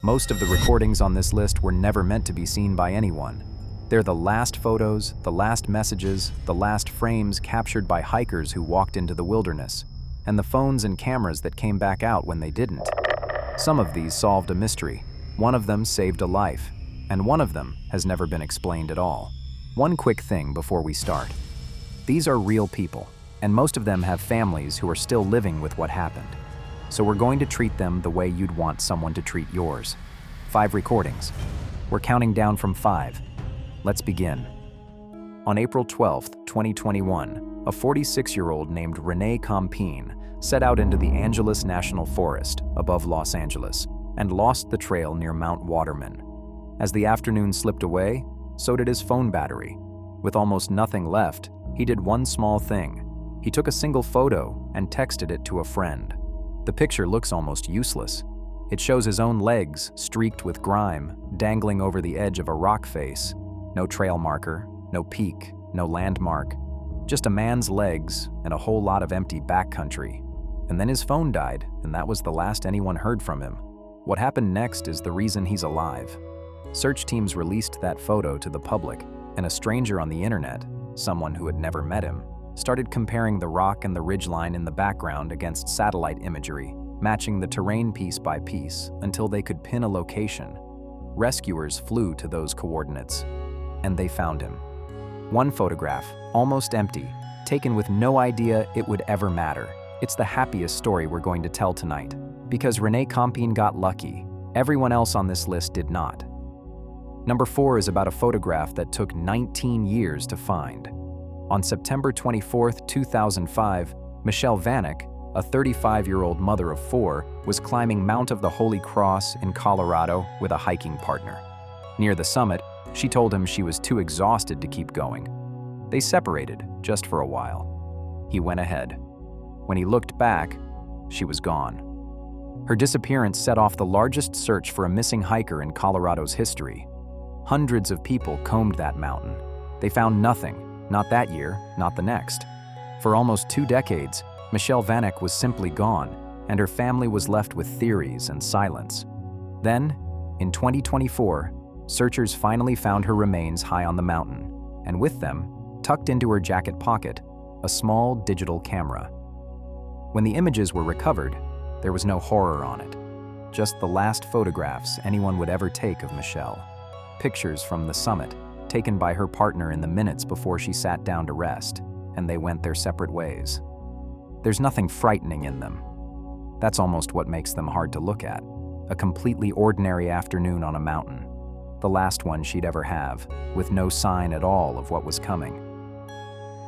Most of the recordings on this list were never meant to be seen by anyone. They're the last photos, the last messages, the last frames captured by hikers who walked into the wilderness, and the phones and cameras that came back out when they didn't. Some of these solved a mystery. One of them saved a life, and one of them has never been explained at all. One quick thing before we start. These are real people, and most of them have families who are still living with what happened. So we're going to treat them the way you'd want someone to treat yours. 5 recordings. We're counting down from 5. Let's begin. On April 12, 2021, a 46-year-old named Rene Campin set out into the Angeles National Forest above Los Angeles and lost the trail near Mount Waterman. As the afternoon slipped away, so did his phone battery. With almost nothing left, he did one small thing. He took a single photo and texted it to a friend. The picture looks almost useless. It shows his own legs, streaked with grime, dangling over the edge of a rock face. No trail marker, no peak, no landmark. Just a man's legs and a whole lot of empty backcountry. And then his phone died, and that was the last anyone heard from him. What happened next is the reason he's alive. Search teams released that photo to the public, and a stranger on the internet, someone who had never met him, started comparing the rock and the ridgeline in the background against satellite imagery, matching the terrain piece by piece until they could pin a location. Rescuers flew to those coordinates, and they found him. One photograph, almost empty, taken with no idea it would ever matter. It's the happiest story we're going to tell tonight. Because Rene Campin got lucky, everyone else on this list did not. Number 4 is about a photograph that took 19 years to find. On September 24, 2005, Michelle Vanek, a 35-year-old mother of 4, was climbing Mount of the Holy Cross in Colorado with a hiking partner. Near the summit, she told him she was too exhausted to keep going. They separated, just for a while. He went ahead. When he looked back, she was gone. Her disappearance set off the largest search for a missing hiker in Colorado's history. Hundreds of people combed that mountain. They found nothing, not that year, not the next. For almost 2 decades, Michelle Vanek was simply gone, and her family was left with theories and silence. Then, in 2024, searchers finally found her remains high on the mountain, and with them, tucked into her jacket pocket, a small digital camera. When the images were recovered, there was no horror on it, just the last photographs anyone would ever take of Michelle. Pictures from the summit, taken by her partner in the minutes before she sat down to rest, and they went their separate ways. There's nothing frightening in them. That's almost what makes them hard to look at. A completely ordinary afternoon on a mountain. The last one she'd ever have, with no sign at all of what was coming.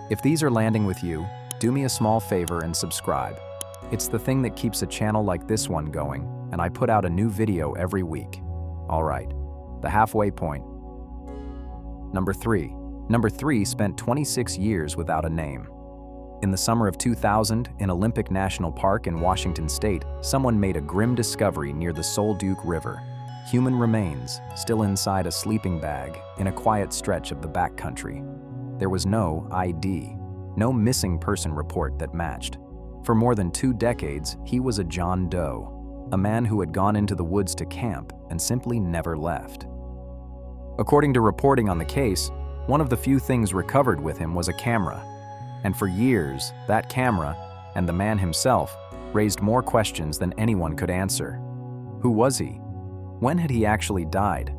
If these are landing with you, do me a small favor and subscribe. It's the thing that keeps a channel like this one going, and I put out a new video every week. All right, the halfway point. Number 3. Number 3 spent 26 years without a name. In the summer of 2000, in Olympic National Park in Washington State, someone made a grim discovery near the Solduke River. Human remains, still inside a sleeping bag, in a quiet stretch of the backcountry. There was no ID, no missing person report that matched. For more than 2 decades, he was a John Doe, a man who had gone into the woods to camp and simply never left. According to reporting on the case, one of the few things recovered with him was a camera. And for years, that camera, and the man himself, raised more questions than anyone could answer. Who was he? When had he actually died?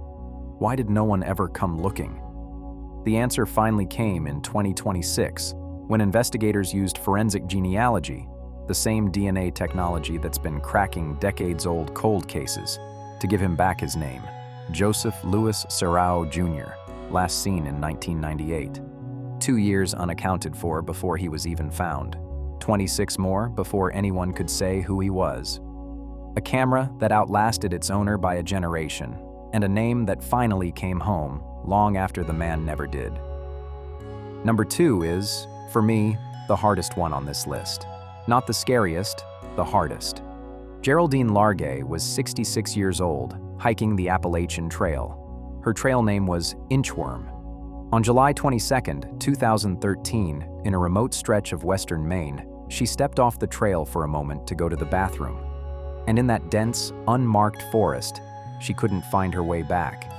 Why did no one ever come looking? The answer finally came in 2026, when investigators used forensic genealogy, the same DNA technology that's been cracking decades-old cold cases, to give him back his name, Joseph Louis Serrao Jr., last seen in 1998. 2 years unaccounted for before he was even found. 26 more before anyone could say who he was. A camera that outlasted its owner by a generation, and a name that finally came home long after the man never did. Number 2 is, for me, the hardest one on this list. Not the scariest, the hardest. Geraldine Largay was 66 years old, hiking the Appalachian Trail. Her trail name was Inchworm. On July 22, 2013, in a remote stretch of western Maine, she stepped off the trail for a moment to go to the bathroom. And in that dense, unmarked forest, she couldn't find her way back.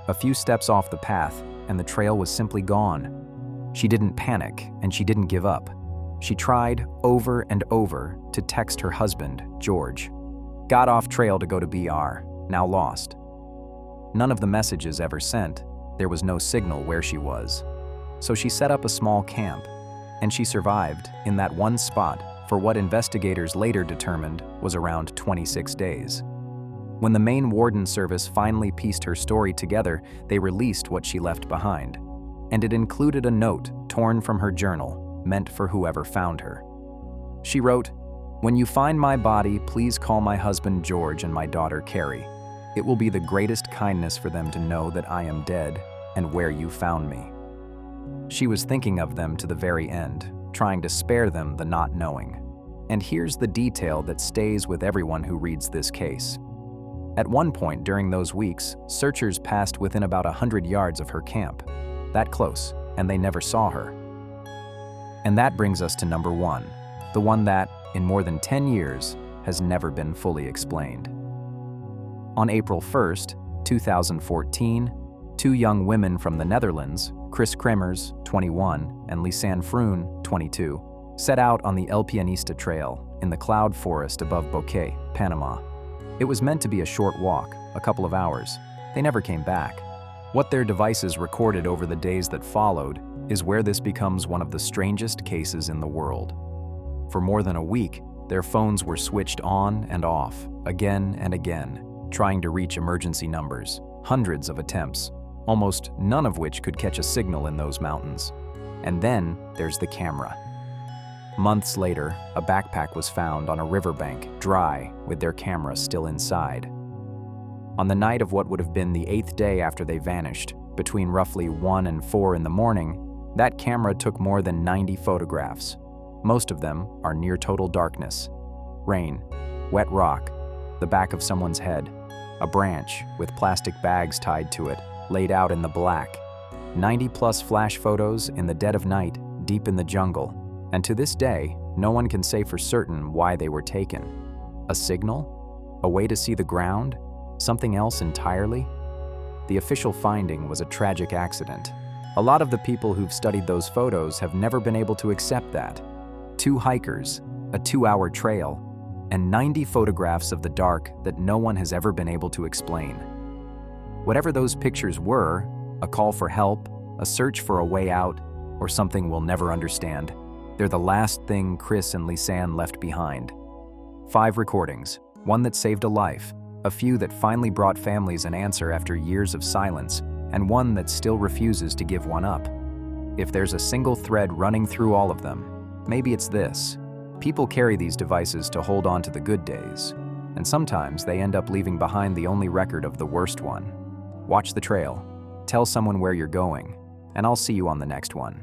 A few steps off the path, and the trail was simply gone. She didn't panic, and she didn't give up. She tried over and over to text her husband, George. Got off trail to go to BR, now lost. None of the messages ever sent. There was no signal where she was. So she set up a small camp, and she survived in that one spot for what investigators later determined was around 26 days. When the Maine Warden Service finally pieced her story together, they released what she left behind, and it included a note torn from her journal, meant for whoever found her. She wrote, "When you find my body, please call my husband George and my daughter Carrie. It will be the greatest kindness for them to know that I am dead and where you found me." She was thinking of them to the very end, trying to spare them the not knowing. And here's the detail that stays with everyone who reads this case. At one point during those weeks, searchers passed within about 100 yards of her camp. That close, and they never saw her. And that brings us to number one, the one that, in more than 10 years, has never been fully explained. On April 1st, 2014, two young women from the Netherlands, Kris, 21, and Lisanne, 22, set out on the El Pianista Trail in the cloud forest above Bouquet, Panama. It was meant to be a short walk, a couple of hours. They never came back. What their devices recorded over the days that followed is where this becomes one of the strangest cases in the world. For more than a week, their phones were switched on and off, again and again, trying to reach emergency numbers, hundreds of attempts, almost none of which could catch a signal in those mountains. And then there's the camera. Months later, a backpack was found on a riverbank, dry, with their camera still inside. On the night of what would have been the 8th day after they vanished, between roughly 1 and 4 in the morning, that camera took more than 90 photographs. Most of them are near total darkness. Rain, wet rock, the back of someone's head, a branch with plastic bags tied to it, laid out in the black. 90+ flash photos in the dead of night, deep in the jungle. And to this day, no one can say for certain why they were taken. A signal? A way to see the ground? Something else entirely? The official finding was a tragic accident. A lot of the people who've studied those photos have never been able to accept that. 2 hikers, a 2-hour trail, and 90 photographs of the dark that no one has ever been able to explain. Whatever those pictures were, a call for help, a search for a way out, or something we'll never understand, they're the last thing Kris and Lisanne left behind. 5 recordings, one that saved a life, a few that finally brought families an answer after years of silence, and one that still refuses to give one up. If there's a single thread running through all of them, maybe it's this. People carry these devices to hold on to the good days, and sometimes they end up leaving behind the only record of the worst one. Watch the trail, tell someone where you're going, and I'll see you on the next one.